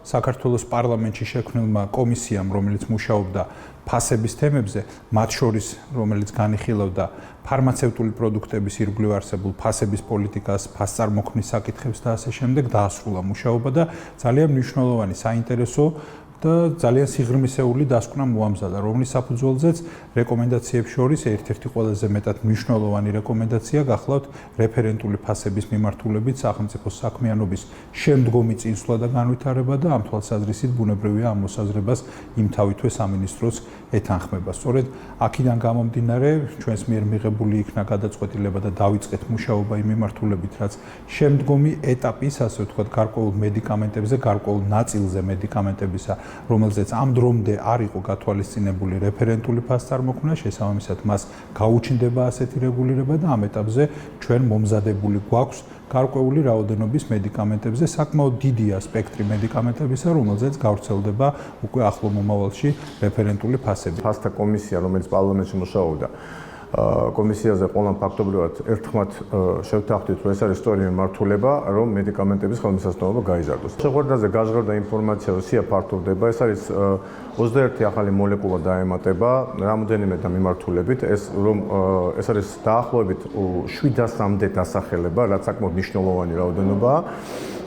საქართველოს პარლამენტში შექმნილმა კომისიამ, რომელიც მუშაობდა ფასების თემებზე, მათ შორის, რომელიც განიხილავდა ფარმაცევტული პროდუქტების ირგვლივ არსებულ ფასების პოლიტიკას, ფასწარმოქმნის საკითხებს და ასე შემდეგ, დაასრულა მუშაობა და ძალიან მნიშვნელოვანი საინტერესო და ძალიან სიღრმისეული დასკვნა მოამზადა, რომლის საფუძველზეც რეკომენდაციებს შორის ერთ-ერთი ყველაზე მეტად მნიშვნელოვანი რეკომენდაცია გახლავთ რეფერენტული ფასების მიმართულებით სახელმწიფო საქმიანობის შემდგომი წინსვლა და განვითარება და ამ თვალსაზრისით ბუნებრივია ამ მოსაზრებას იმთავითვე სამინისტროს ეთანხმება. სწორედ აქედან გამომდინარე, ჩვენს მიერ მიღებული იქნა გადაწყვეტილება და დავიწყეთ მუშაობა იმ მიმართულებით, რაც შემდგომი ეტაპის, ასე ვთქვათ, გარკვეულ მედიკამენტებზე, გარკვეულ ნაწილზე მედიკამენტებისა, რომელზეც ამ დრომდე არ იყო გათვალისწინებული რეფერენტული ფასწარმოქმნა, შესაბამისად მას გაუჩნდება ასეთი რეგულირება და ამ ეტაპზე ჩვენ მომზადებული გვაქვს გარკვეული რაოდენობის მედიკამენტებზე საკმაოდ დიდია სპექტრი მედიკამენტებისა, რომელზეც გავრცელდება უკვე ახლო მომავალში რეფერენტული ფასები. ფასთა კომისია, რომელიც პარლამენტში მუშაობდა, კომისიაზე ყველამ ფაქტობრივად ერთხმად შევთანხმდით, რომ ეს არის სწორი მიმართულება, რომ მედიკამენტების ხელმისაწვდომობა გაიზარდოს. შეხვედრაზე გაჟღერდა ინფორმაცია, რომ სია ფართოვდება, ეს არის 21 ახალი მოლეკულა დაემატება რამოდენიმე და მიმართულებით, ეს არის დაახლოებით 700-მდე დასახელება, რაც საკმაოდ მნიშვნელოვანი რაოდენობაა.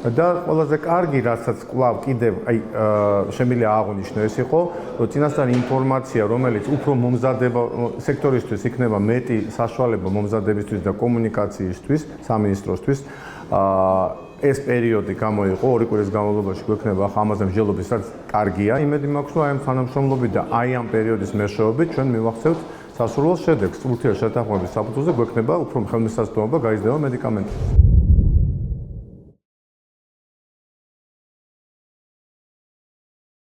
და ყველაზე კარგი, რასაც კვლავ კიდევ შემიძლია აღნიშნო ეს იყო, რომ წინასწარ ინფორმაცია, რომელიც უფრო მომზადება სექტორისთვის იქნება მეტი საშუალება მომზადებისთვის და კომუნიკაციისთვის, სამინისტროსთვის, ეს პერიოდი გამოიყო 2 კვირის განმავლობაში გვექნება ამაზე მსჯელობის, რაც კარგია. იმედი მაქვს, რომ აი ამ თანამშრომლობით და აი ამ პერიოდის მეშვეობით ჩვენ მივახცევთ სასურველ შედეგს. ურთიერთშეთანხმების საფუძველზე გვექნება უფრო ხელმისაწვდომობა გაიზრდება მედიკამენტებზე.